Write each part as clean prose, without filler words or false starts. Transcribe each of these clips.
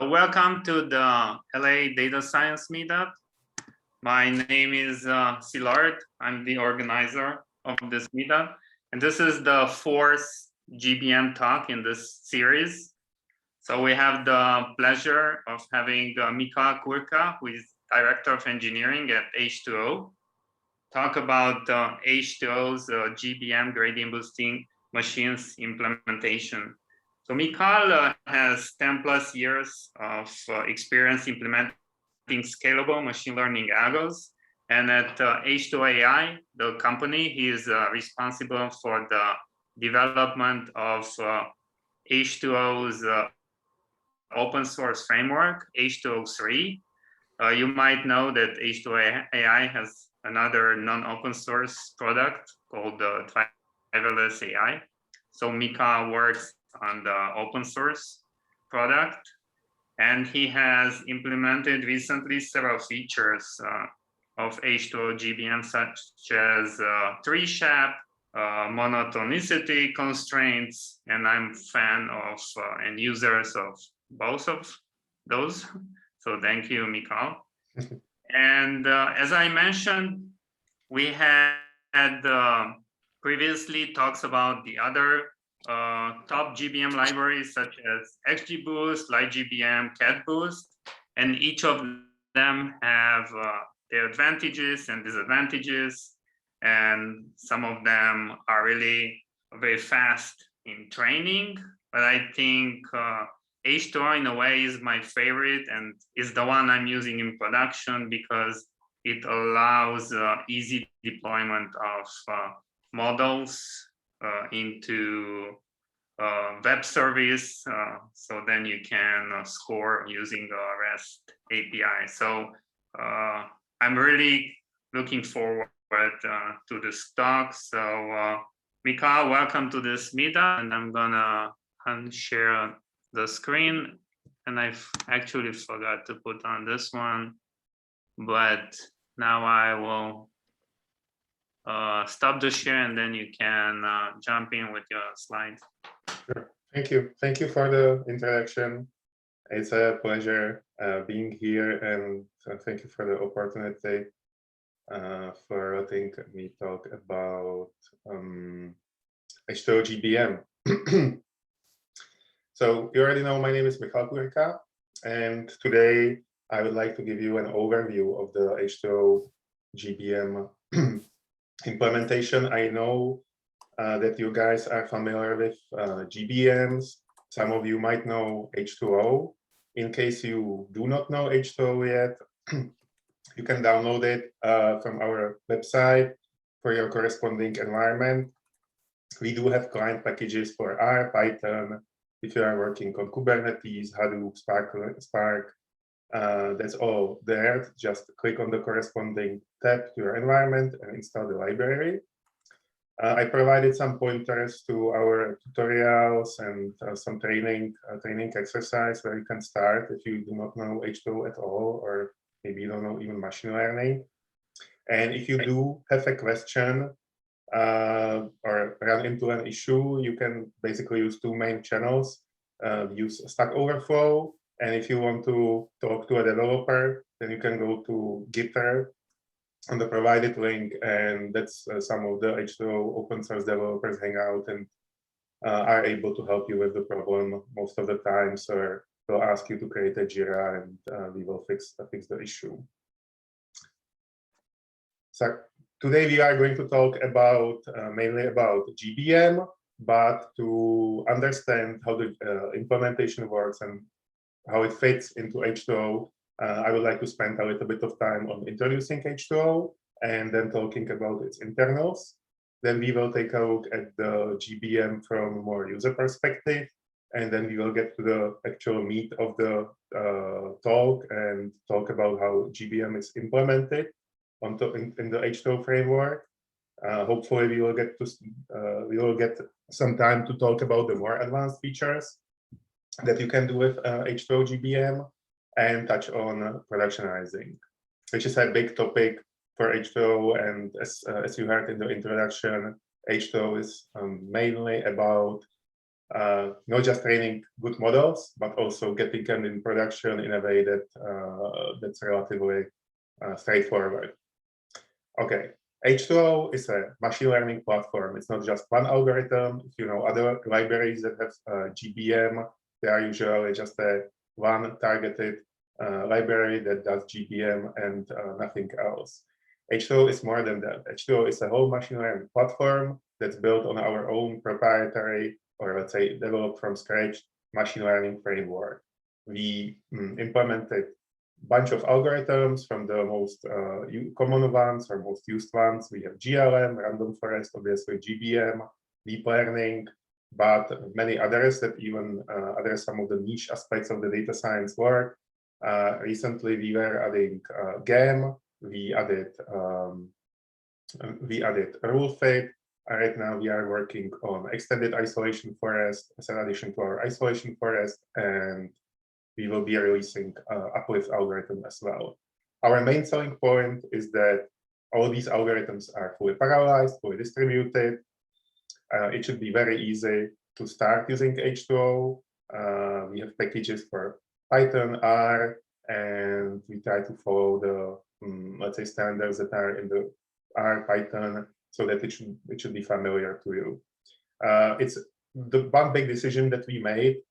welcome to the LA Data Science Meetup. My name is Szilard. I'm the organizer of this meetup. And this is the fourth GBM talk in this series. So we have the pleasure of having Michal Kurka, who is Director of Engineering at H2O, talk about H2O's GBM gradient boosting machines implementation. So Michal has 10 plus years of experience implementing scalable machine learning algos. And at H2AI, the company, he is responsible for the development of H2O's open source framework, H2O3. You might know that H2AI has another non-open source product called driverless AI. So Michal works on the open source product, and he has implemented recently several features of H2O GBM, such as tree shape, monotonicity constraints, and I'm a fan of and users of both of those. So thank you, Michal. And as I mentioned, we had previously talks about the other top GBM libraries such as XGBoost, LightGBM, CatBoost, and each of them have their advantages and disadvantages, and some of them are really very fast in training, but I think H2O in a way is my favorite and is the one I'm using in production because it allows easy deployment of models into web service, so then you can score using the REST API. So I'm really looking forward to this talk. So Michal, welcome to this meetup, and I'm gonna unshare the screen. And I've actually forgot to put on this one, but now I will stop the share and then you can jump in with your slides. Sure. Thank you. Thank you for the introduction. It's a pleasure being here, and thank you for the opportunity for letting me talk about H2O GBM. So you already know my name is Michal Kurka, and today I would like to give you an overview of the H2O GBM implementation. I know that you guys are familiar with GBMs. Some of you might know H2O. In case you do not know H2O yet, you can download it from our website for your corresponding environment. We do have client packages for R, Python. If you are working on Kubernetes, Hadoop, Spark, that's all there. Just click on the corresponding tab to your environment and install the library. I provided some pointers to our tutorials and some training exercise where you can start if you do not know H2O at all, or maybe you don't know even machine learning. And if you do have a question or run into an issue, you can basically use two main channels. Use Stack Overflow, and if you want to talk to a developer, then you can go to GitHub on the provided link, and that's some of the H2O open source developers hang out and are able to help you with the problem most of the time. So they'll ask you to create a Jira, and we will fix the issue. So today we are going to talk about mainly about GBM, but to understand how the implementation works and how it fits into H2O, I would like to spend a little bit of time on introducing H2O and then talking about its internals. Then we will take a look at the GBM from a more user perspective, and then we will get to the actual meat of the talk and talk about how GBM is implemented in the H2O framework. Hopefully, we will get some time to talk about the more advanced features that you can do with H2O GBM and touch on productionizing, which is a big topic for H2O. And as you heard in the introduction, H2O is mainly about not just training good models, but also getting them in production in a way that that's relatively straightforward. Okay, H2O is a machine learning platform. It's not just one algorithm. If you know other libraries that have GBM, they are usually just a one targeted library that does GBM and nothing else. H2O is more than that. H2O is a whole machine learning platform that's built on our own proprietary, or let's say developed from scratch, machine learning framework. We implemented bunch of algorithms from the most common ones or most used ones. We have GLM, random forest, obviously GBM, deep learning, but many others that even address some of the niche aspects of the data science work. Recently, we were adding GAM, we added rule fit. Right now, we are working on extended isolation forest as an addition to our isolation forest, and we will be releasing uplift algorithm as well. Our main selling point is that all these algorithms are fully parallelized, fully distributed. It should be very easy to start using H2O. We have packages for Python, R, and we try to follow the, let's say, standards that are in the R, Python, so that it should be familiar to you. It's the one big decision that we made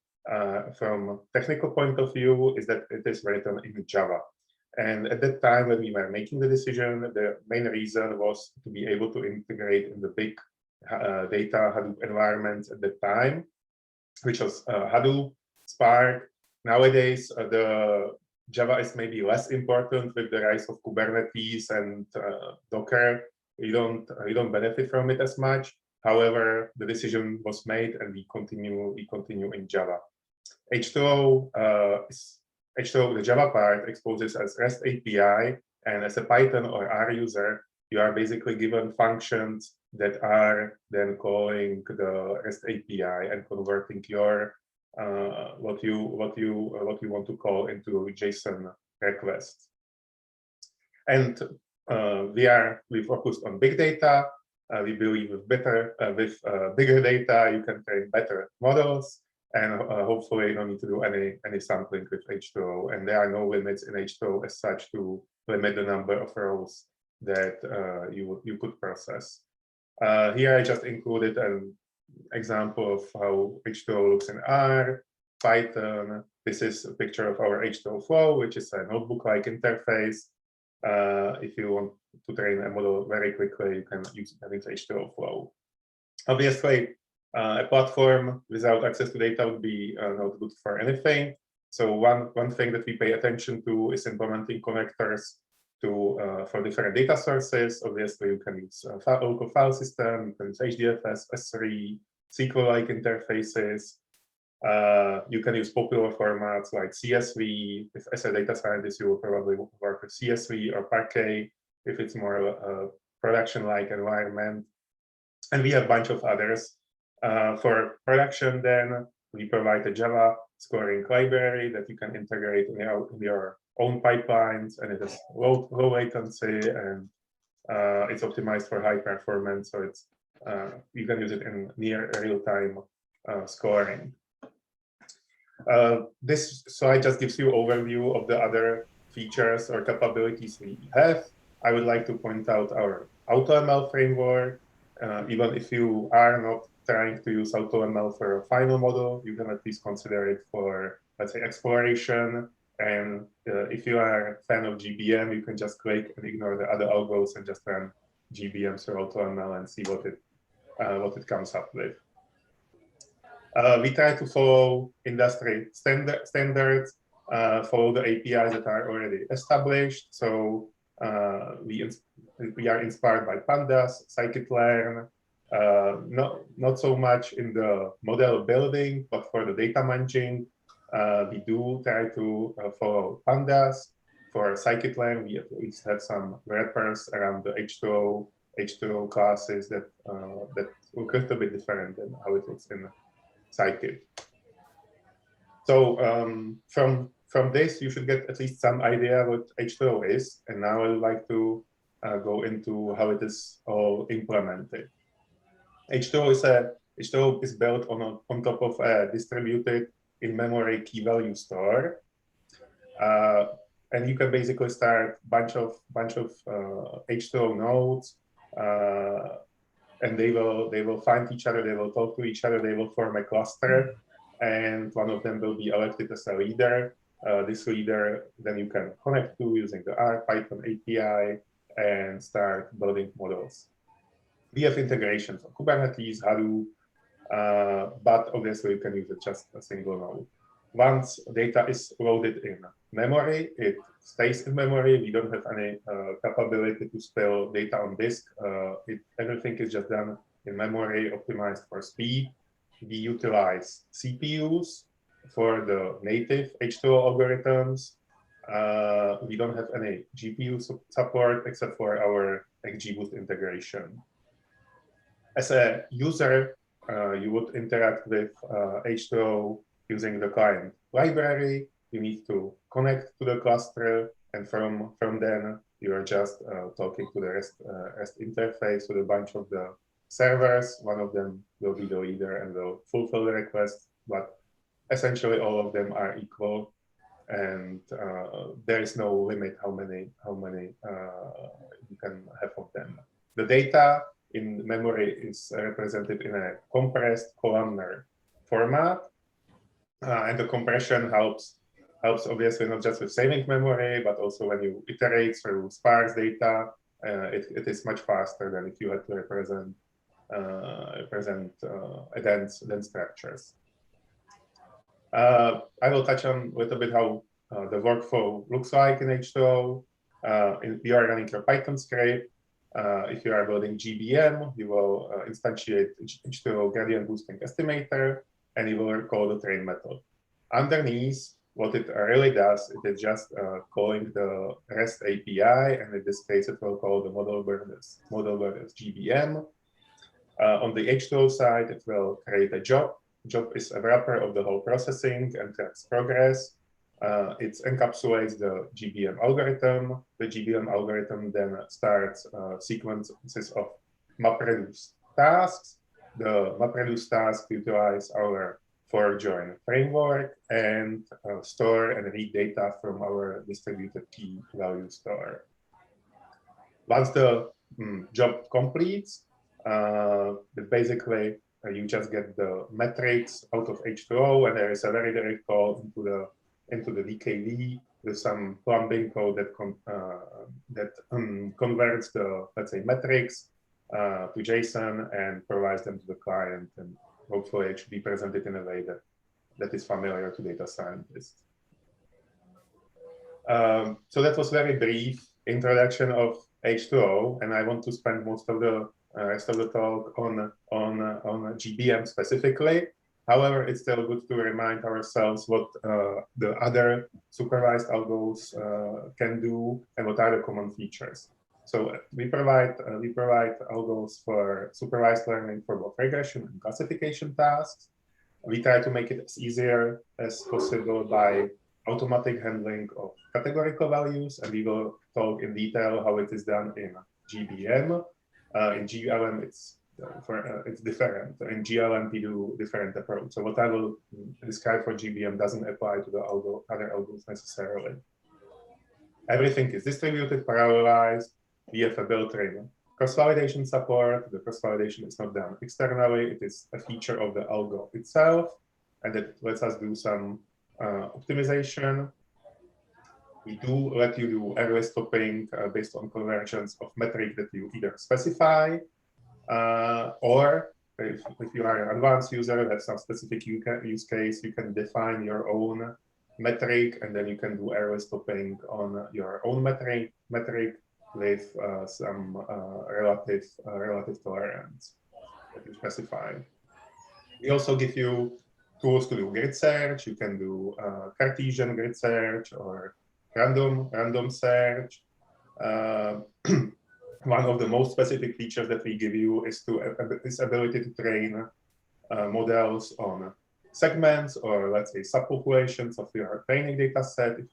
from technical point of view is that it is written in Java. And at that time, when we were making the decision, the main reason was to be able to integrate in the big data Hadoop environments at that time, which was Hadoop, Spark. Nowadays, the Java is maybe less important with the rise of Kubernetes and Docker. You don't benefit from it as much. However, the decision was made, and we continue in Java. H2O, the Java part exposes as REST API, and as a Python or R user, you are basically given functions that are then calling the REST API and converting your what you want to call into JSON requests. And we focused on big data. We believe with bigger data, you can train better models. And hopefully you don't need to do any sampling with H2O, and there are no limits in H2O as such to limit the number of rows that you could process. Here I just included an example of how H2O looks in R, Python. This is a picture of our H2O flow, which is a notebook-like interface. If you want to train a model very quickly, you can use H2O flow. Obviously, a platform without access to data would be not good for anything. So one thing that we pay attention to is implementing connectors to for different data sources. Obviously, you can use local file system, you can use HDFS, S3, SQL-like interfaces. You can use popular formats like CSV. If as a data scientist, you will probably work with CSV or Parquet if it's more a production-like environment. And we have a bunch of others. For production, then we provide a Java scoring library that you can integrate in your own pipelines, and it has low latency, and it's optimized for high performance. So it's you can use it in near real-time scoring. This slide just gives you an overview of the other features or capabilities we have. I would like to point out our AutoML framework. Even if you are not trying to use AutoML for a final model, you can at least consider it for, let's say, exploration. And if you are a fan of GBM, you can just click and ignore the other algos and just run GBM through AutoML and see what it comes up with. We try to follow industry standards, follow the APIs that are already established. So we are inspired by Pandas, scikit-learn, not so much in the model building, but for the data munging, we do try to follow Pandas. For scikit-learn, we at least have some wrappers around the H2O classes that look a little bit different than how it looks in scikit. So from this, you should get at least some idea what H2O is. And now I would like to go into how it is all implemented. H2O is a H2O is built on top of a distributed in-memory key value store. And you can basically start bunch of H2O nodes, and they will find each other, they will talk to each other, they will form a cluster, and one of them will be elected as a leader. This leader, then you can connect to using the R Python API and start building models. We have integrations on Kubernetes, Hadoop, but obviously you can use it just a single node. Once data is loaded in memory, it stays in memory. We don't have any capability to spill data on disk. Everything is just done in memory, optimized for speed. We utilize CPUs for the native H2O algorithms. We don't have any GPU support except for our XGBoost integration. As a user, you would interact with H2O using the client library. You need to connect to the cluster, and from then you are just talking to the REST interface with a bunch of the servers. One of them will be the leader and will fulfill the request, but essentially all of them are equal, and there is no limit how many you can have of them. The data in memory is represented in a compressed columnar format, and the compression helps obviously not just with saving memory, but also when you iterate through sparse data, it is much faster than if you had to represent dense structures. I will touch on a little bit how the workflow looks like in H2O. You are running your Python script. If you are building GBM, you will instantiate H2O gradient boosting estimator, and you will call the train method. Underneath, what it really does, it is just calling the REST API, and in this case, it will call the model burdens GBM. On the H2O side, it will create a job. Job is a wrapper of the whole processing and tracks progress. It encapsulates the GBM algorithm. The GBM algorithm then starts sequences of MapReduce tasks. The MapReduce tasks utilize our for-join framework and store and read data from our distributed key value store. Once the job completes, basically you just get the metrics out of H2O, and there is a very direct call into the DKV with some plumbing code that converts the, let's say, metrics to JSON and provides them to the client, and hopefully it should be presented in a way that is familiar to data scientists. So that was very brief introduction of H2O, and I want to spend most of the rest of the talk on GBM specifically. However, it's still good to remind ourselves what the other supervised algos can do and what are the common features. So we provide algos for supervised learning for both regression and classification tasks. We try to make it as easier as possible by automatic handling of categorical values, and we will talk in detail how it is done in GBM. In GLM, it's different. In GLM, we do different approach. So what I will describe for GBM doesn't apply to the other algos necessarily. Everything is distributed, parallelized. We have a built-in cross-validation support. The cross-validation is not done externally. It is a feature of the algo itself, and it lets us do some optimization. We do let you do error stopping based on conversions of metric that you either specify, or if you are an advanced user, have some specific use case, you can define your own metric, and then you can do error stopping on your own metric with some relative tolerance that you specify. We also give you tools to do grid search. You can do Cartesian grid search or random search. One of the most specific features that we give you is this ability to train models on segments, or let's say subpopulations of your training data set. If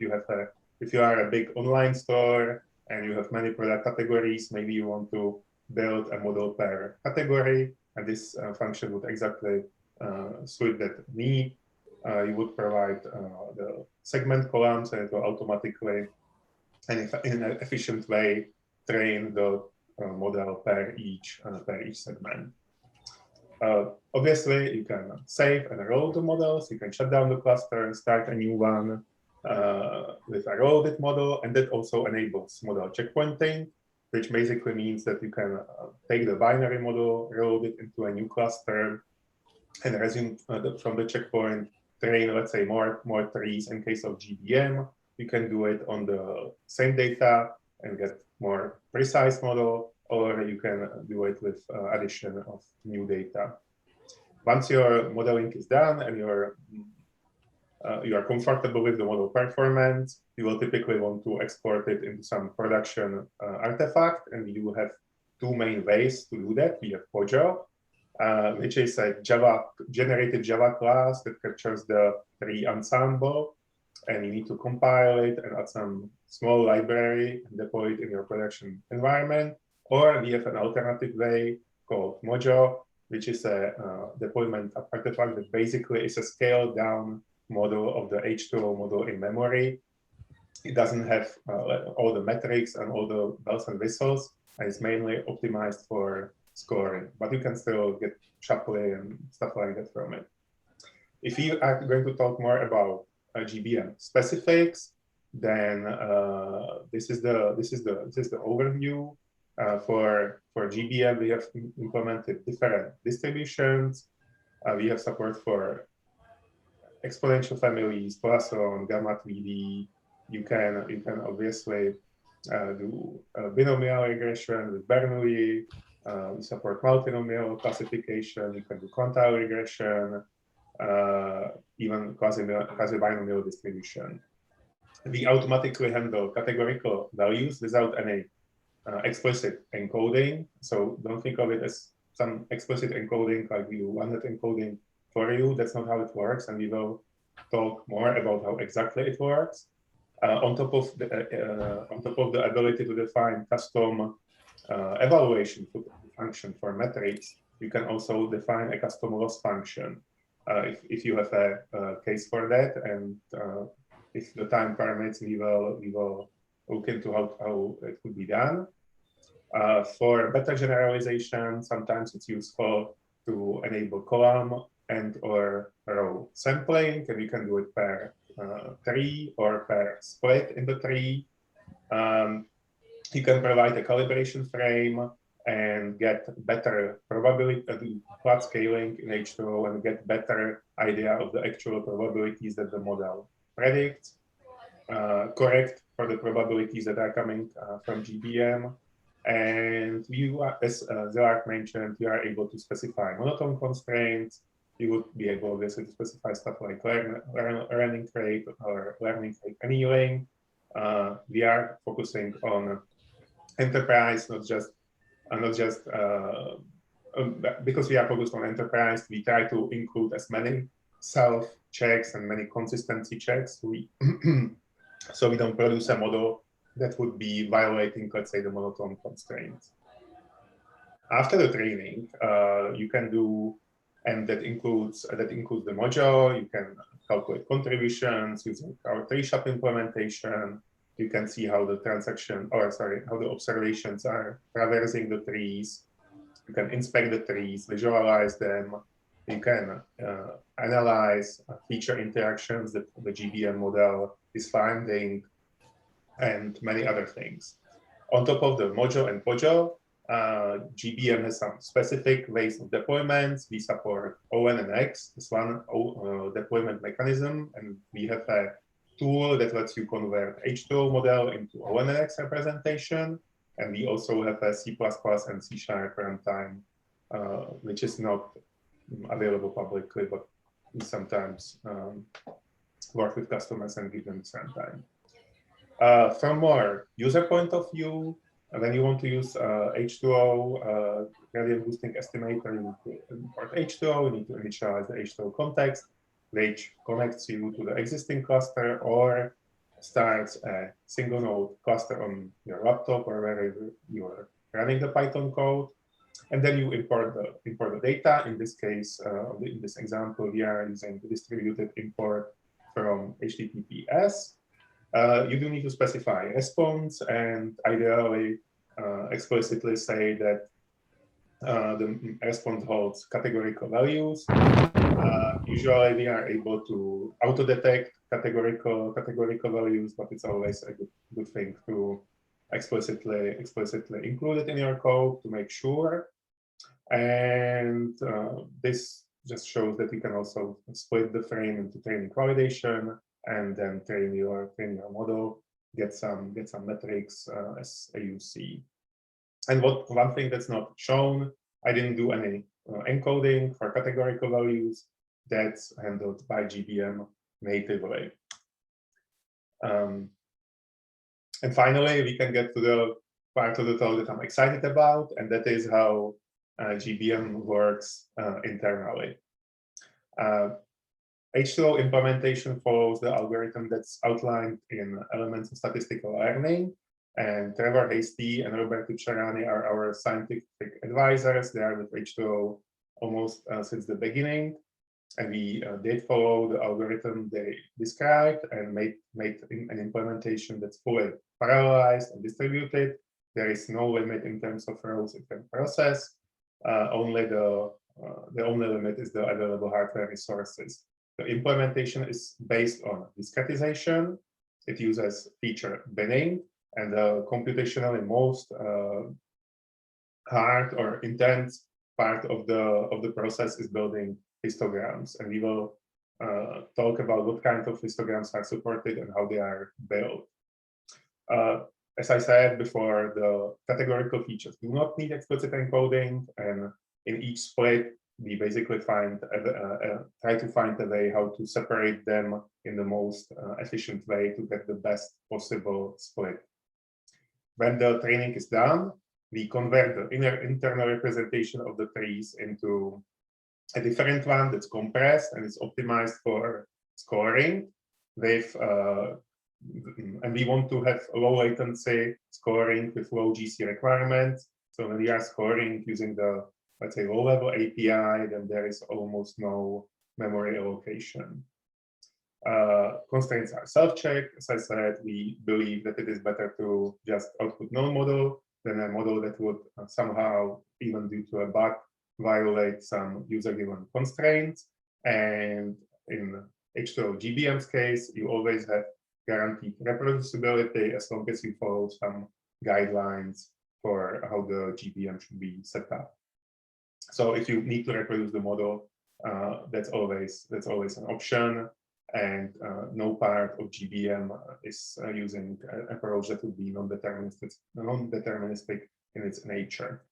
you are a big online store and you have many product categories, maybe you want to build a model per category. and this function would exactly suit that need. You would provide the segment columns, and it will automatically and in an efficient way train the model per each segment. Obviously, you can save and roll the models. You can shut down the cluster and start a new one with a rolled model, and that also enables model checkpointing, which basically means that you can take the binary model, roll it into a new cluster, and resume from the checkpoint, train, let's say, more trees. In case of GBM, you can do it on the same data and get more precise model, or you can do it with addition of new data. Once your modeling is done and you are comfortable with the model performance, you will typically want to export it into some production artifact, and you have two main ways to do that. We have Pojo, which is a generated Java class that captures the tree ensemble, and you need to compile it and add some small library and deploy it in your production environment. Or we have an alternative way called Mojo, which is a deployment artifact that basically is a scaled down model of the H2O model in memory. It doesn't have all the metrics and all the bells and whistles, and it's mainly optimized for scoring, but you can still get Shapley and stuff like that from it. If you are going to talk more about GBM specifics, then this is the overview. For GBM, we have implemented different distributions. We have support for exponential families, Poisson, Gamma 3D. You can obviously do binomial regression with Bernoulli. We support multinomial classification. You can do quantile regression, even quasi-binomial distribution. We automatically handle categorical values without any explicit encoding. So don't think of it as some explicit encoding, like we do one-hot encoding for you. That's not how it works, and we will talk more about how exactly it works. On top of the ability to define custom evaluation function for metrics, you can also define a custom loss function if you have a case for that, and if the time permits, we will look into how it could be done. For better generalization, sometimes it's useful to enable column and or row sampling, and you can do it per tree or per split in the tree. You can provide a calibration frame and get better probability, plot scaling in H2O, and get better idea of the actual probabilities that the model predicts. Correct for the probabilities that are coming from GBM. And you, as Zelark mentioned, you are able to specify monotone constraints. You would be able, obviously, to specify stuff like learning rate or learning rate annealing. We are focusing on enterprise, not just because we are focused on enterprise. We try to include as many self checks and many consistency checks. So we don't produce a model that would be violating, let's say, the monotone constraints. After the training, you can do, and that includes the module. You can calculate contributions using our tree-shop implementation. You can see how the how the observations are traversing the trees. You can inspect the trees, visualize them. You can analyze feature interactions that the GBM model is finding, and many other things. On top of the module and Pojo, GBM has some specific ways of deployments. We support ON and X as one deployment mechanism, and we have a tool that lets you convert H2O model into ON and X representation. And we also have a C++ and C# runtime, which is not available publicly, but we sometimes work with customers and give them this runtime. From more user point of view, when you want to use H2O gradient boosting estimator, you need to import H2O, you need to initialize the H2O context, which connects you to the existing cluster or starts a single node cluster on your laptop or wherever you're running the Python code. And then you import the data. In this case, in this example, we are using the distributed import from HTTPS. You do need to specify response and ideally explicitly say that the response holds categorical values. Usually we are able to auto-detect categorical values, but it's always a good thing to explicitly include it in your code to make sure. And this just shows that you can also split the frame into training validation and then train your model, get some metrics as you see. And one thing that's not shown, I didn't do any encoding for categorical values. That's handled by GBM natively. And finally, we can get to the part of the talk that I'm excited about, and that is how GBM works internally. H2O implementation follows the algorithm that's outlined in Elements of Statistical Learning, and Trevor Hasty and Roberto Cerani are our scientific advisors. They are with H2O almost since the beginning, and we did follow the algorithm they described and made an implementation that's fully parallelized and distributed. There is no limit in terms of rows it can process. Only the only limit is the available hardware resources. The implementation is based on discretization. It uses feature binning, and the computationally most hard or intense part of the process is building histograms, and we will talk about what kind of histograms are supported and how they are built. As I said before, the categorical features do not need explicit encoding, and in each split, we basically try to find a way how to separate them in the most efficient way to get the best possible split. When the training is done, we convert the internal representation of the trees into a different one that's compressed and is optimized for scoring with and we want to have low latency scoring with low GC requirements. So when we are scoring using the, let's say, low-level API, then there is almost no memory allocation. Constraints are self-check. As I said, we believe that it is better to just output no model than a model that would somehow, even due to a bug, violate some user-given constraints. And in H2O GBM's case, you always have guaranteed reproducibility as long as you follow some guidelines for how the GBM should be set up. So if you need to reproduce the model, that's always an option, and no part of GBM is using an approach that would be non-deterministic in its nature.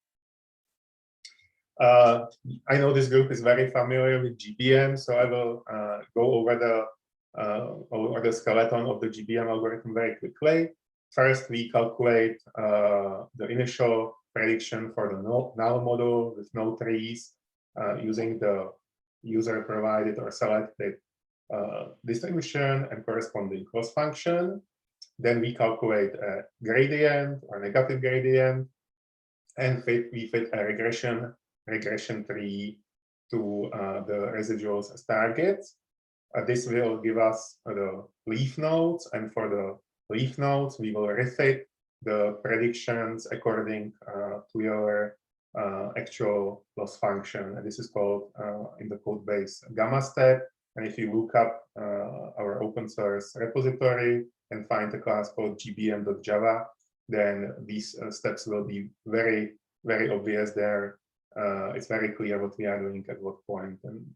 I know this group is very familiar with GBM, so I will go over the skeleton of the GBM algorithm very quickly. First, we calculate the initial prediction for the null model with no trees using the user-provided or selected distribution and corresponding loss function. Then we calculate a gradient or negative gradient, and we fit a regression tree to the residuals as targets. This will give us the leaf nodes, and for the leaf nodes, we will refit the predictions according to your actual loss function. And this is called in the code base gamma step. And if you look up our open source repository and find a class called gbm.java, then these steps will be very, very obvious there. It's very clear what we are doing at what point. And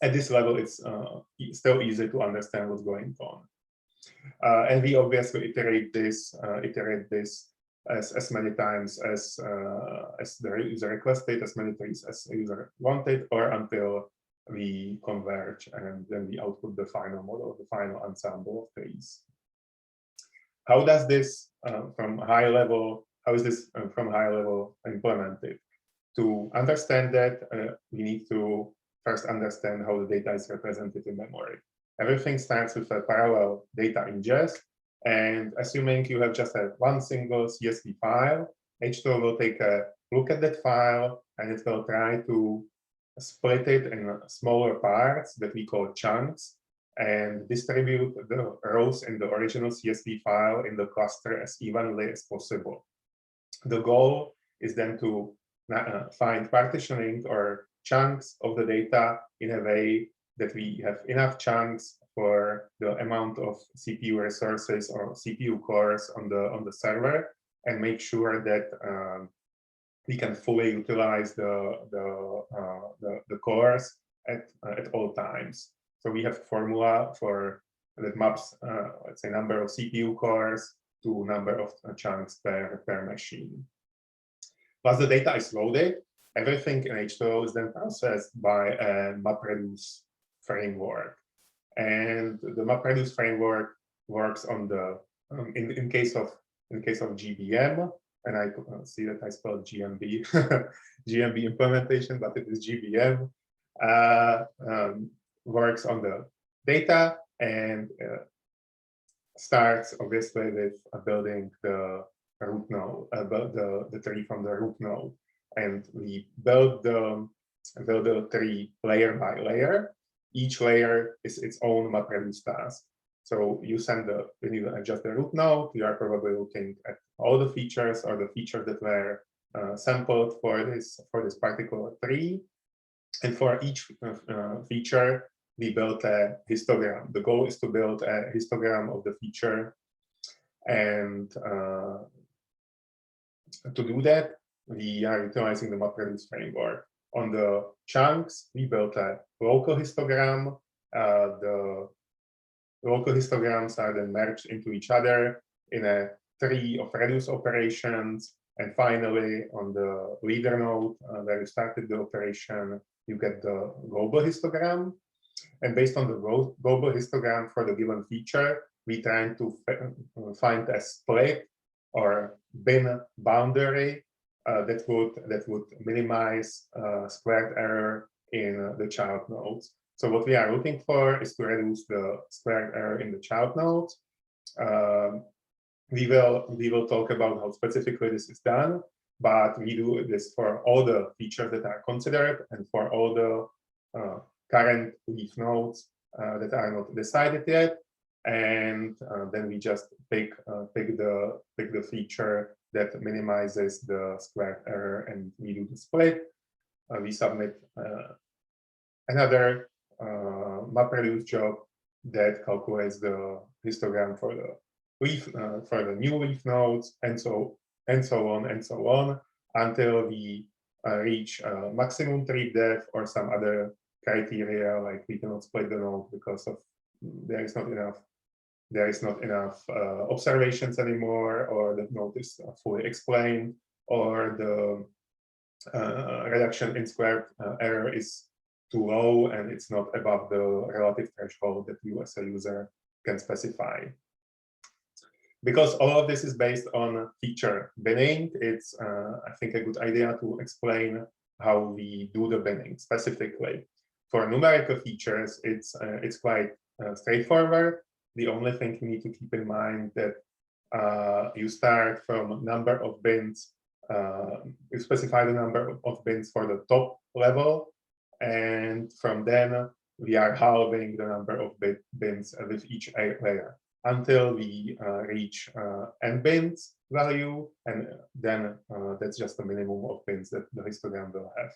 at this level, it's still easy to understand what's going on. And we obviously iterate this as many times as the user requested, as many times as the user wanted, or until we converge, and then we output the final model, the final ensemble of trees. How does this from high level? How is this from high level implemented? To understand that, we need to first understand how the data is represented in memory. Everything starts with a parallel data ingest, and assuming you have just one single CSV file, H2O will take a look at that file, and it will try to split it in smaller parts that we call chunks, and distribute the rows in the original CSV file in the cluster as evenly as possible. The goal is then to find partitioning or chunks of the data in a way that we have enough chunks for the amount of CPU resources or CPU cores on the server, and make sure that we can fully utilize the cores at all times. So we have a formula for that maps, let's say, number of CPU cores to number of chunks per machine. Once the data is loaded, everything in H2O is then processed by a MapReduce framework. And the MapReduce framework works on the in case of GBM, and I see that I spelled GMB GMB implementation, but it is GBM. Works on the data and starts obviously with building the root node, the tree from the root node, and we build the tree layer by layer. Each layer is its own MapReduce task. So you when you adjust the root node, you are probably looking at all the features or the features that were sampled for this particular tree, and for each feature we built a histogram. The goal is to build a histogram of the feature, and to do that, we are utilizing the MapReduce framework. On the chunks, we built a local histogram. The local histograms are then merged into each other in a tree of reduce operations. And finally, on the leader node, where you started the operation, you get the global histogram. And based on the global histogram for the given feature, we try to find a split or bin boundary that would minimize squared error in the child nodes. So what we are looking for is to reduce the squared error in the child nodes. We will talk about how specifically this is done, but we do this for all the features that are considered and for all the current leaf nodes that are not decided yet. And then we just pick the feature that minimizes the squared error, and we do the split. We submit another MapReduce job that calculates the histogram for the leaf for the new leaf nodes, and so on until we reach maximum tree depth or some other criteria, like we cannot split the node because of there is not enough observations anymore, or the node is fully explained, or the reduction in squared error is too low and it's not above the relative threshold that you as a user can specify. Because all of this is based on feature binning, it's I think a good idea to explain how we do the binning specifically. For numerical features, it's quite straightforward. The only thing you need to keep in mind that you start from number of bins. You specify the number of bins for the top level, and from then we are halving the number of bins with each layer until we reach n bins value, and then that's just the minimum of bins that the histogram will have.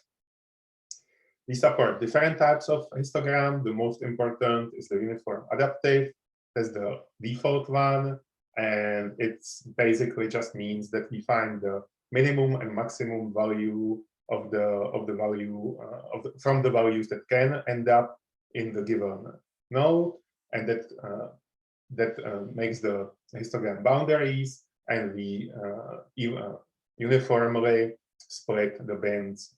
We support different types of histogram. The most important is the uniform adaptive. That's the default one, and it's basically just means that we find the minimum and maximum value of the value from the values that can end up in the given node, and that makes the histogram boundaries, and we uniformly split the bins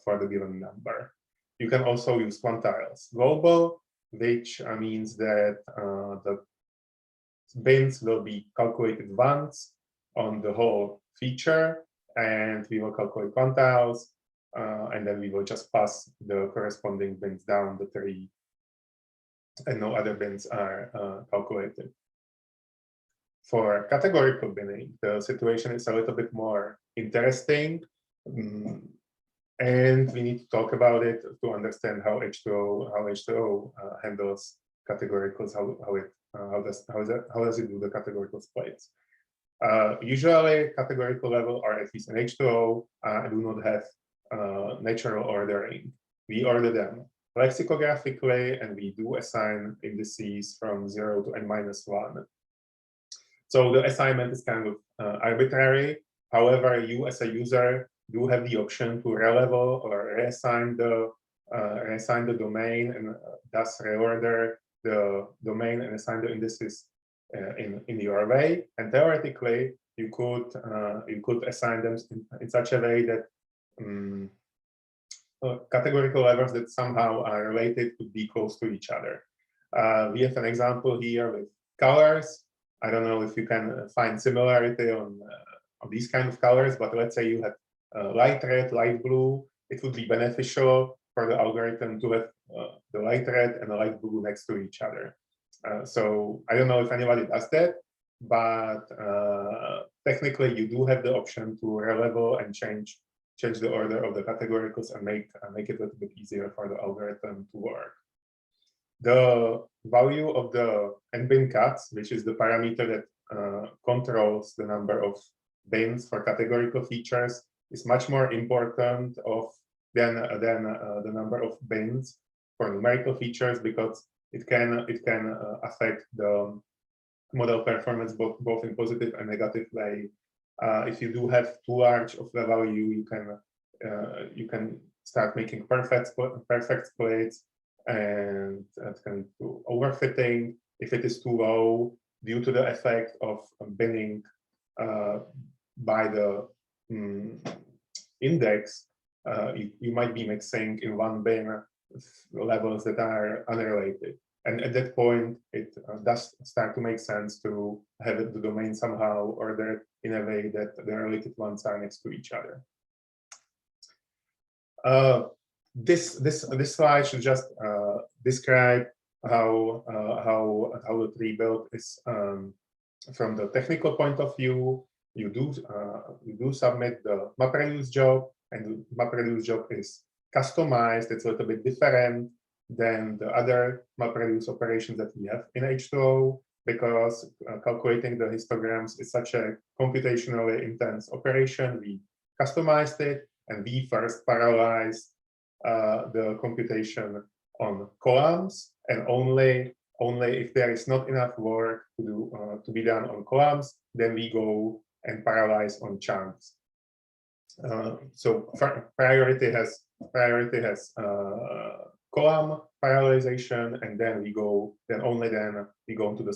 for the given number. You can also use quantiles global, which means that the bins will be calculated once on the whole feature, and we will calculate quantiles, and then we will just pass the corresponding bins down the tree, and no other bins are calculated. For categorical binning, the situation is a little bit more interesting. And we need to talk about it to understand how H2O handles categoricals, how does it do the categorical splits. Usually, categorical level, or at least in H2O, do not have natural ordering. We order them lexicographically, and we do assign indices from 0 to n-1. So the assignment is kind of arbitrary. However, you as a user do have the option to relevel or reassign the domain, and thus reorder the domain and assign the indices in your way. And theoretically, you could assign them in such a way that categorical levels that somehow are related could be close to each other. We have an example here with colors. I don't know if you can find similarity on these kind of colors, but let's say you have light red, light blue. It would be beneficial for the algorithm to have the light red and the light blue next to each other. So I don't know if anybody does that, but technically you do have the option to relevel and change the order of the categoricals and make it a little bit easier for the algorithm to work. The value of the n-bin cuts, which is the parameter that controls the number of bins for categorical features, is much more important than the number of bins for numerical features, because it can affect the model performance both in positive and negative way. If you do have too large of the value, you can start making perfect splits, and it can do overfitting. If it is too low, due to the effect of binning by the index, you might be mixing in one bin levels that are unrelated. And at that point, it does start to make sense to have the domain somehow ordered in a way that the related ones are next to each other. This slide should just describe how the tree build is from the technical point of view. You do submit the MapReduce job, and the MapReduce job is customized. It's a little bit different than the other MapReduce operations that we have in H2O, because calculating the histograms is such a computationally intense operation. We customized it, and we first parallelized the computation on columns, and only if there is not enough work to be done on columns, then we go and parallelize on chunks. So priority has column parallelization, and then we go into the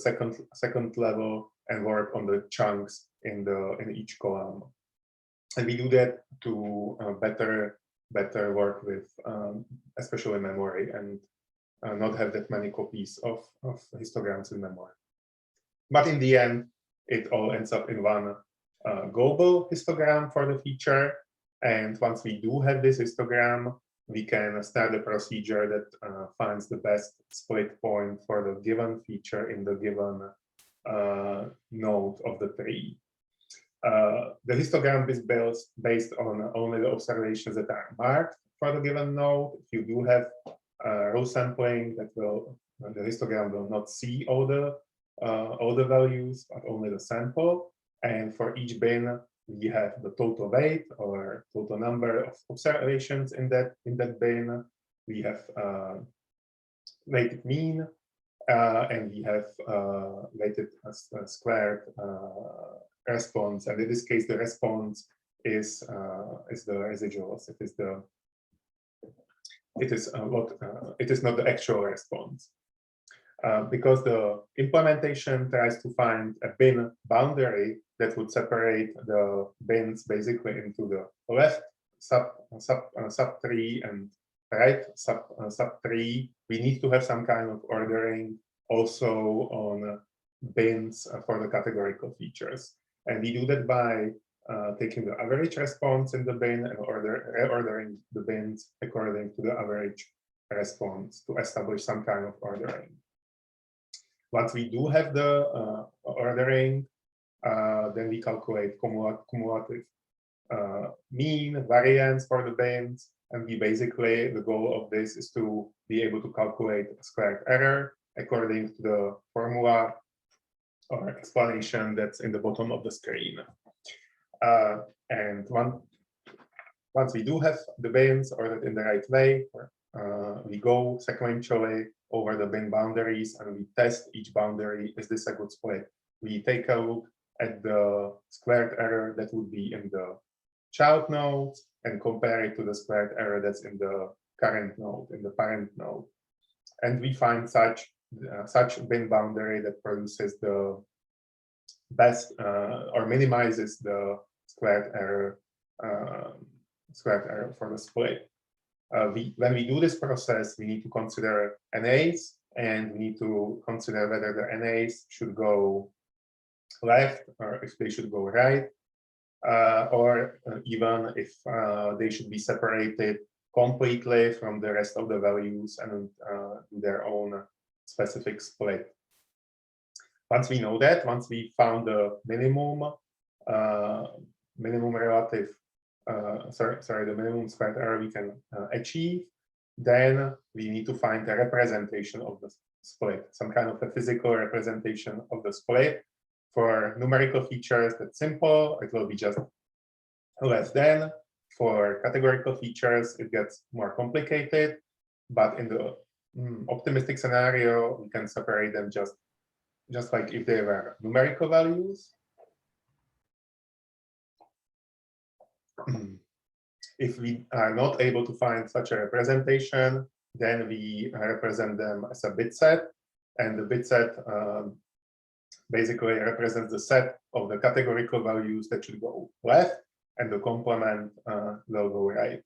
second level and work on the chunks in each column. And we do that to better work with especially memory, and not have that many copies of histograms in memory. But in the end, it all ends up in one global histogram for the feature. And once we do have this histogram, we can start the procedure that finds the best split point for the given feature in the given node of the tree. The histogram is based on only the observations that are marked for the given node. If you do have row sampling, the histogram will not see all the values, but only the sample. And for each bin, we have the total weight or total number of observations in that bin. We have weighted mean, and we have weighted squared response. And in this case, the response is the residuals. It is not the actual response. Because the implementation tries to find a bin boundary that would separate the bins basically into the left subtree and right subtree. We need to have some kind of ordering also on bins for the categorical features, and we do that by taking the average response in the bin and ordering the bins according to the average response to establish some kind of ordering. Once we do have the ordering, then we calculate cumulative mean, variance for the bins. And we basically, the goal of this is to be able to calculate a squared error according to the formula or explanation that's in the bottom of the screen. And once we do have the bins ordered in the right way, we go sequentially over the bin boundaries and we test each boundary. Is this a good split? We take a look at the squared error that would be in the child node and compare it to the squared error that's in the current node, in the parent node. And we find such bin boundary that produces the best or minimizes the squared error for the split. When we do this process, we need to consider NAs, and we need to consider whether the NAs should go left or if they should go right, or even if they should be separated completely from the rest of the values and do their own specific split. Once we know that, once we found the minimum relative, the minimum squared error we can achieve, then we need to find a representation of the split, some kind of a physical representation of the split. For numerical features, that's simple. It will be just less than. For categorical features, it gets more complicated. But in the optimistic scenario, we can separate them just like if they were numerical values. If we are not able to find such a representation, then we represent them as a bit set. And the bit set basically represents the set of the categorical values that should go left, and the complement will go right.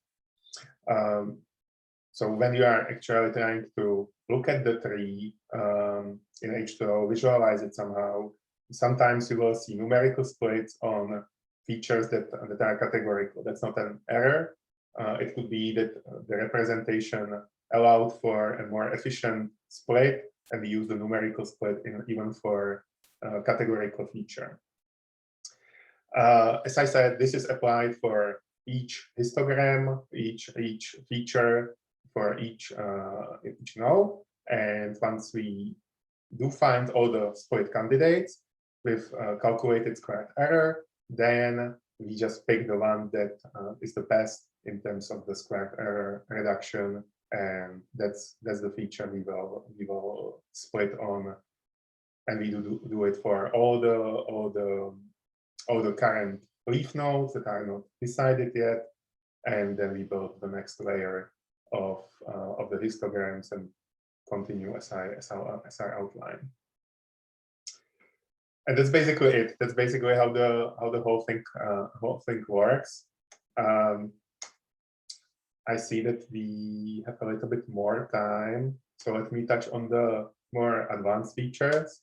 So when you are actually trying to look at the tree in H2O, visualize it somehow, sometimes you will see numerical splits on features that are categorical. That's not an error. It could be that the representation allowed for a more efficient split, and we use the numerical split even for categorical feature. As I said, this is applied for each histogram, each feature for each node. And once we do find all the split candidates with calculated squared error, then we just pick the one that is the best in terms of the squared error reduction, and that's the feature we will split on. And we do it for all the current leaf nodes that are not decided yet, and then we build the next layer of the histograms and continue as I outline. And that's basically it. That's basically how the whole thing works. I see that we have a little bit more time, so let me touch on the more advanced features.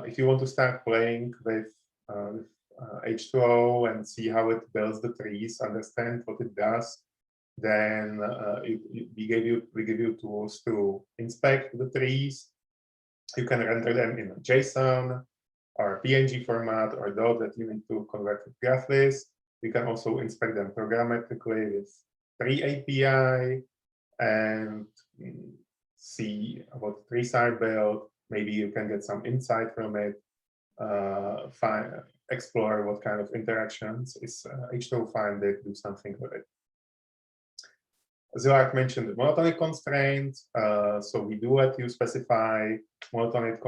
If you want to start playing with H2O and see how it builds the trees, understand what it does, then we give you tools to inspect the trees. You can render them in a JSON or PNG format or DOT that you need to convert to graph list. You can also inspect them programmatically with Tree API and see what trees are built. Maybe you can get some insight from it. Explore what kind of interactions is H2O find it, do something with it. Zilak mentioned the monotonic constraints. So we do let you specify monotonic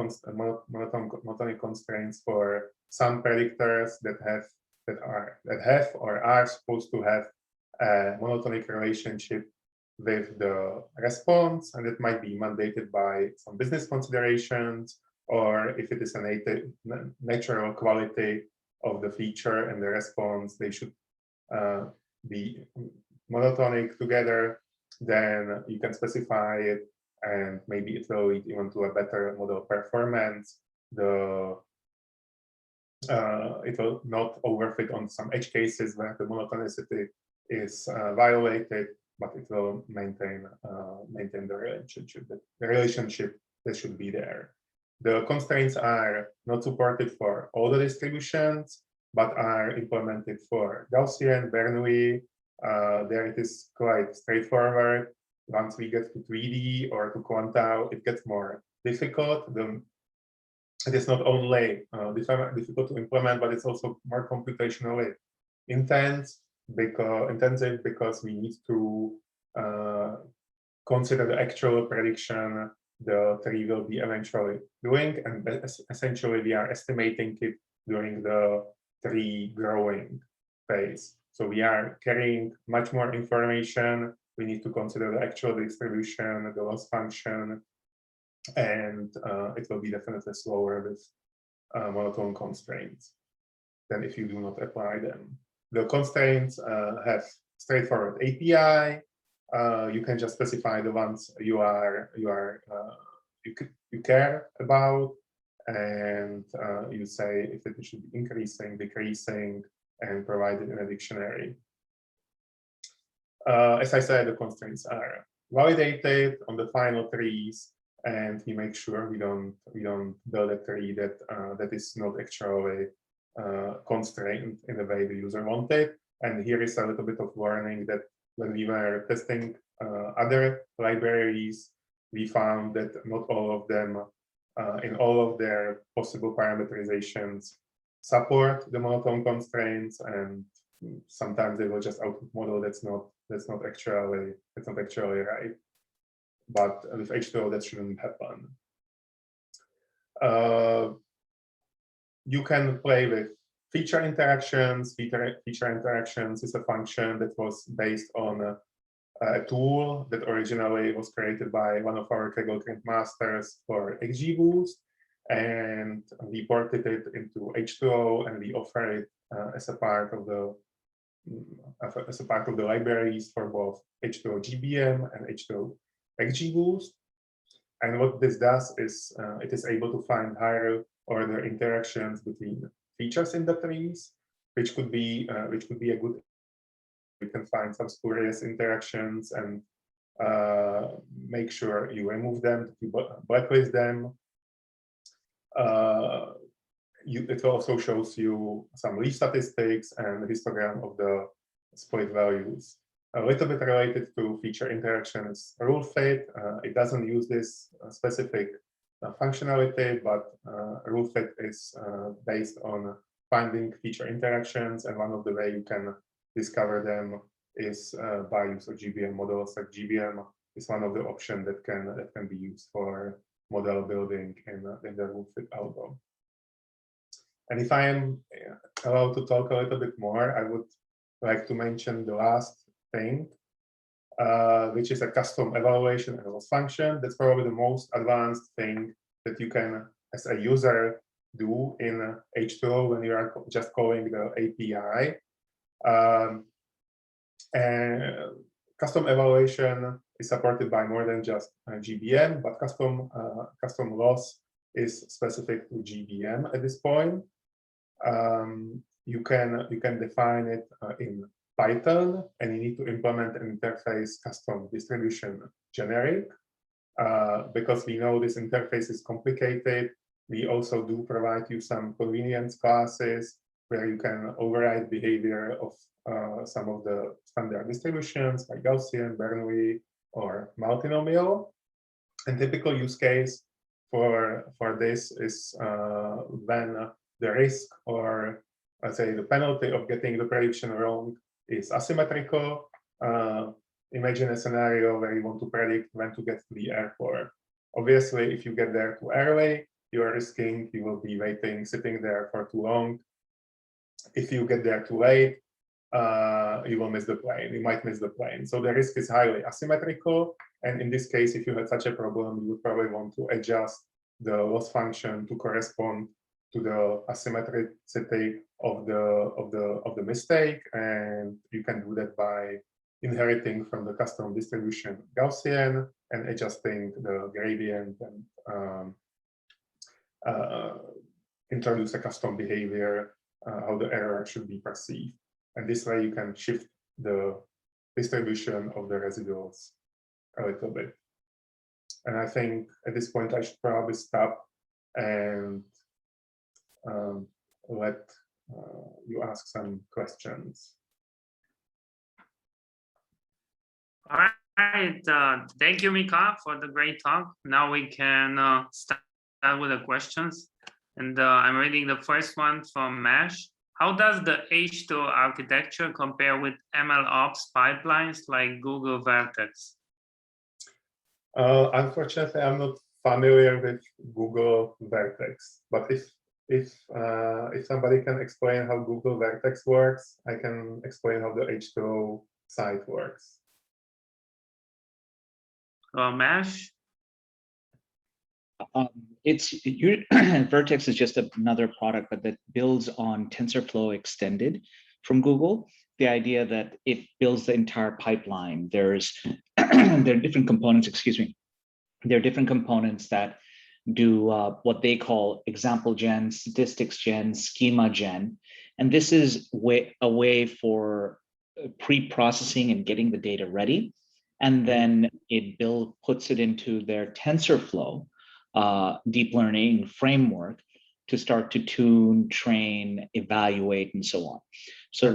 constraints for some predictors that have or are supposed to have a monotonic relationship with the response, and it might be mandated by some business considerations, or if it is a natural quality of the feature and the response, they should be monotonic together, then you can specify it, and maybe it will lead even to a better model performance. It will not overfit on some edge cases where the monotonicity is violated, but it will maintain the relationship that should be there. The constraints are not supported for all the distributions. but are implemented for Gaussian, Bernoulli. There it is quite straightforward. Once we get to 3D or to quantile, it gets more difficult. It is not only difficult to implement, but it's also more computationally intensive because we need to consider the actual prediction the tree will be eventually doing, and essentially we are estimating it during the tree growing phase. So we are carrying much more information. We need to consider the actual distribution, the loss function, and it will be definitely slower with monotone constraints than if you do not apply them. The constraints have straightforward API. You can just specify the ones you care about, and you say if it should be increasing, decreasing, and provide it in a dictionary. As I said, the constraints are validated on the final trees, and we make sure we don't build a tree that is not actually constrained in the way the user wanted. And here is a little bit of warning that when we were testing other libraries, we found that not all of them, in all of their possible parameterizations, support the monotone constraints, and sometimes they will just output model that's not actually right. But with H2O, that shouldn't happen. You can play with feature interactions. Feature interactions is a function that was based on a tool that originally was created by one of our Kaggle masters for XGBoost, and we ported it into H2O, and we offer it as a part of the libraries for both H2O GBM and H2O XGBoost. And what this does is it is able to find higher order interactions between features in the trees, which could be a good. You can find some spurious interactions and make sure you remove them, to blacklist them. It also shows you some leaf statistics and histogram of the split values. A little bit related to feature interaction is rule fit. It doesn't use this specific functionality, but rule fit is based on finding feature interactions, and one of the way you can discover them is by use of GBM models. Like GBM is one of the options that can be used for model building in the rule fit algo. And if I am allowed to talk a little bit more, I would like to mention the last thing, which is a custom evaluation and loss function. That's probably the most advanced thing that you can, as a user, do in H2O when you are just calling the API. And custom evaluation is supported by more than just GBM, but custom loss is specific to GBM at this point. You can define it in Python, and you need to implement an interface custom distribution generic. Because we know this interface is complicated, we also do provide you some convenience classes where you can override behavior of some of the standard distributions like Gaussian, Bernoulli, or multinomial. And typical use case for this is when the risk, or let's say the penalty of getting the prediction wrong, is asymmetrical. Imagine a scenario where you want to predict when to get to the airport. Obviously, if you get there too early, you are risking you will be sitting there for too long. If you get there too late, you will miss the plane. You might miss the plane. So the risk is highly asymmetrical. And in this case, if you had such a problem, you would probably want to adjust the loss function to correspond to the asymmetricity of the mistake. And you can do that by inheriting from the custom distribution Gaussian and adjusting the gradient and introduce a custom behavior, how the error should be perceived. And this way you can shift the distribution of the residuals a little bit. And I think at this point I should probably stop and let you ask some questions. All right. Thank you, Michal, for the great talk. Now we can start with the questions. And I'm reading the first one from Mesh. How does the H2O architecture compare with MLOps pipelines like Google Vertex? Unfortunately, I'm not familiar with Google Vertex, but if somebody can explain how Google Vertex works, I can explain how the H2O site works. Mesh? Vertex is just another product, but that builds on TensorFlow extended from Google. The idea that it builds the entire pipeline. There are different components. Excuse me. There are different components that do what they call example gen, statistics gen, schema gen, and this is a way for pre-processing and getting the data ready, and then it puts it into their TensorFlow deep learning framework to start to tune, train, evaluate, and so on. So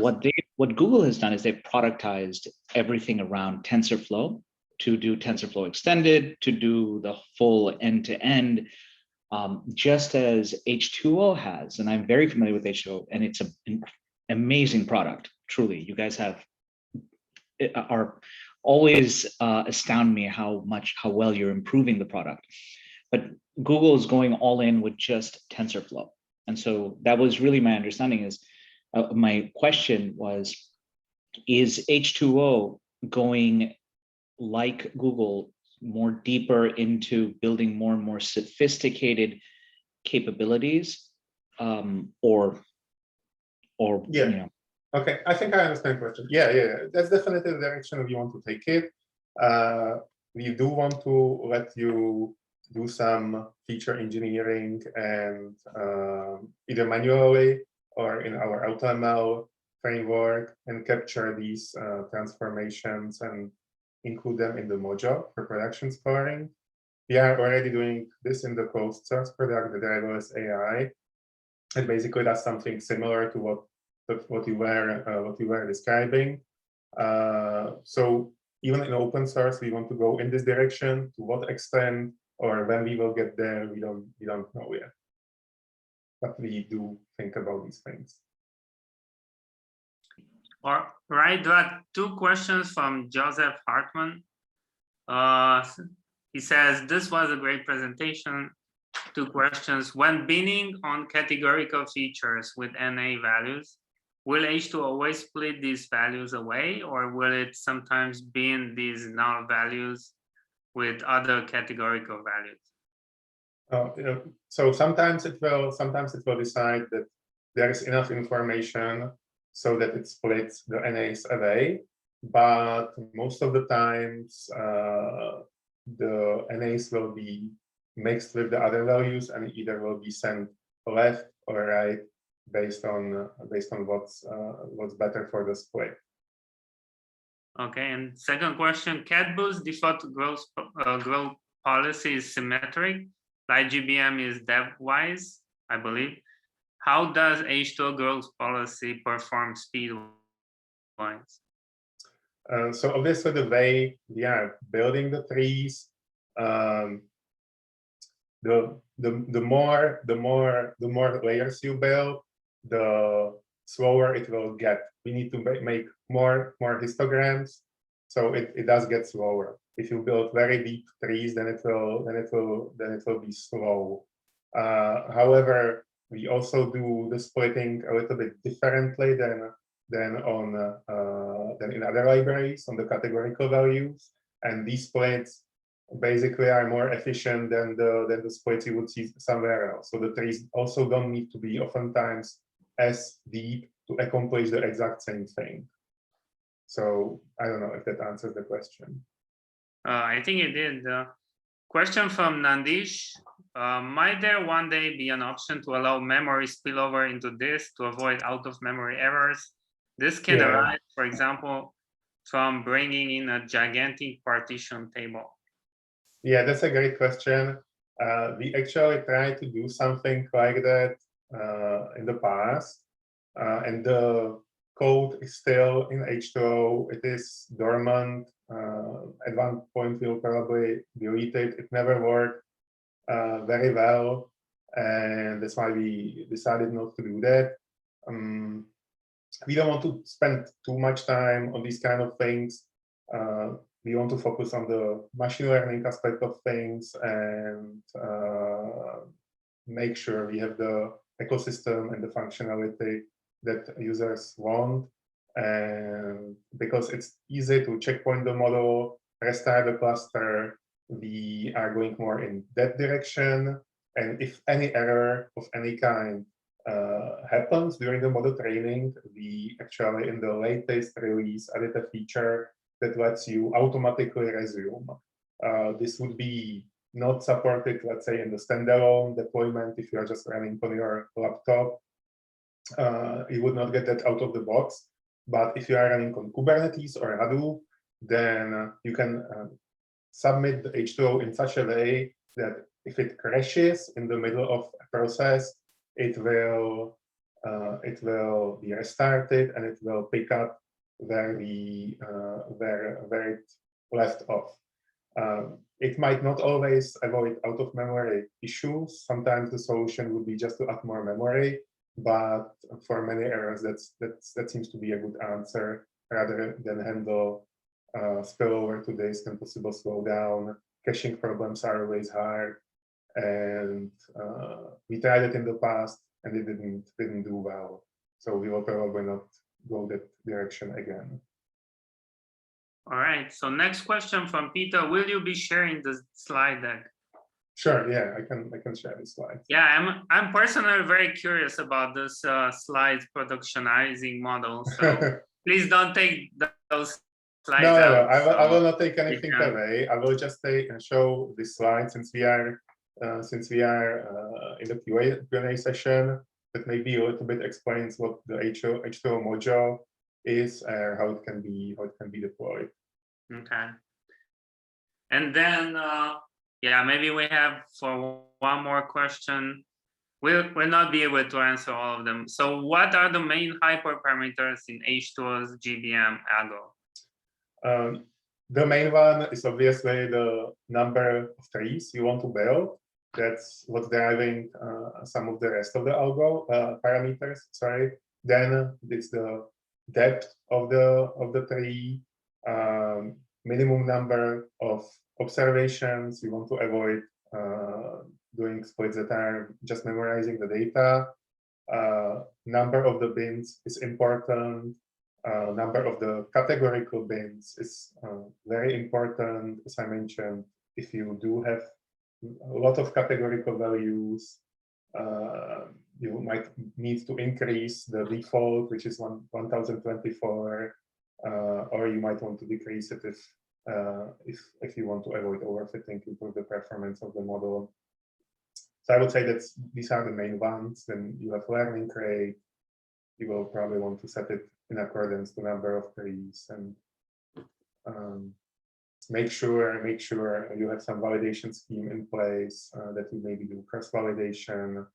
what Google has done is they've productized everything around TensorFlow to do TensorFlow extended, to do the full end-to-end, just as H2O has. And I'm very familiar with H2O, and it's an amazing product. Truly, you guys are always astound me how well you're improving the product. But Google is going all in with just TensorFlow. And so that was really my understanding is, my question was, is H2O going like Google more deeper into building more and more sophisticated capabilities, or yeah. You know? Okay, I think I understand the question. Yeah. That's definitely the direction we want to take it. We do want to let you do some feature engineering and either manually or in our AutoML framework and capture these transformations and include them in the module for production scoring. We are already doing this in the closed source product, the driverless AI. And basically that's something similar to what you were describing. So even in open source, we want to go in this direction. To what extent or when we will get there, we don't know yet. But we do think about these things. All right, there are two questions from Joseph Hartman. He says, this was a great presentation. Two questions. When binning on categorical features with NA values, will H2 always split these values away, or will it sometimes bin these null values with other categorical values? So sometimes it will decide that there is enough information so that it splits the NAs away, but most of the times the NAs will be mixed with the other values and either will be sent left or right based on what's better for the split. Okay, and second question, CatBoost default growth policy is symmetric, like GBM is dev-wise, I believe. How does H2O growth policy perform speed-wise? So obviously the way we are building the trees, the more layers you build, the slower it will get. We need to make more histograms, so it does get slower. If you build very deep trees, then it will be slow. However, we also do the splitting a little bit differently than in other libraries on the categorical values, and these splits basically are more efficient than the splits you would see somewhere else. So the trees also don't need to be oftentimes as deep to accomplish the exact same thing. So I don't know if that answers the question. I think it did. Question from Nandish. Might there one day be an option to allow memory spillover into this to avoid out-of-memory errors? This can arise, for example, from bringing in a gigantic partition table. Yeah, that's a great question. We actually tried to do something like that in the past. and the code is still in H2O. It is dormant. At one point, we'll probably delete it. It never worked very well, and that's why we decided not to do that. We don't want to spend too much time on these kind of things. We want to focus on the machine learning aspect of things and make sure we have the ecosystem and the functionality that users want. And because it's easy to checkpoint the model, restart the cluster, we are going more in that direction. And if any error of any kind happens during the model training, we actually in the latest release added a feature that lets you automatically resume. This would be not supported, let's say, in the standalone deployment. If you are just running on your laptop, you would not get that out of the box. But if you are running on Kubernetes or Hadoop, then you can submit the H2O in such a way that if it crashes in the middle of a process, it will be restarted and it will pick up where it left off. It might not always avoid out-of-memory issues. Sometimes the solution would be just to add more memory, but for many errors, that seems to be a good answer rather than handle spillover to disk and possible slowdown. Caching problems are always hard, and we tried it in the past and it didn't do well. So we will probably not go that direction again. All right. So next question from Peter: will you be sharing the slide deck? Sure. Yeah, I can share the slides. Yeah, I'm personally very curious about this slides productionizing model. So please don't take those slides out. No, I will not take anything away. I will just show this slide since we are in the Q&A session. That maybe a little bit explains what the H2O module is and how it can be deployed. Okay. And then yeah, maybe we have for one more question. We'll not be able to answer all of them. So what are the main hyperparameters in H2O's GBM algo? The main one is obviously the number of trees you want to build. That's what's driving some of the rest of the algo parameters. Sorry. Then it's the depth of the tree, minimum number of observations. You want to avoid doing splits that are just memorizing the data. Number of the bins is important. Number of the categorical bins is very important. As I mentioned, if you do have a lot of categorical values, you might need to increase the default, which is 1024, or you might want to decrease it if you want to avoid overfitting, improve the performance of the model. So I would say that these are the main ones. Then you have learning rate. You will probably want to set it in accordance to number of trees, and make sure you have some validation scheme in place, that you maybe do cross-validation.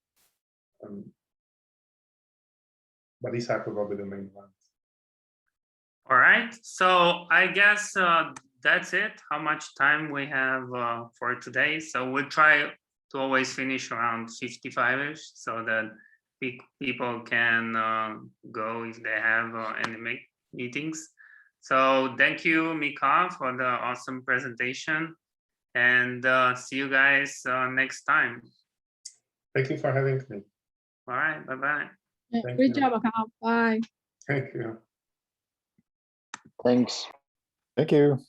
But these are probably the main ones. All right. So I guess that's it. How much time we have for today? So we'll try to always finish around 55-ish, so that people can go if they have any meetings. So thank you, Michal, for the awesome presentation, and see you guys next time. Thank you for having me. All right, bye-bye. Great job, Michal. Bye. Thank you. Thanks. Thank you.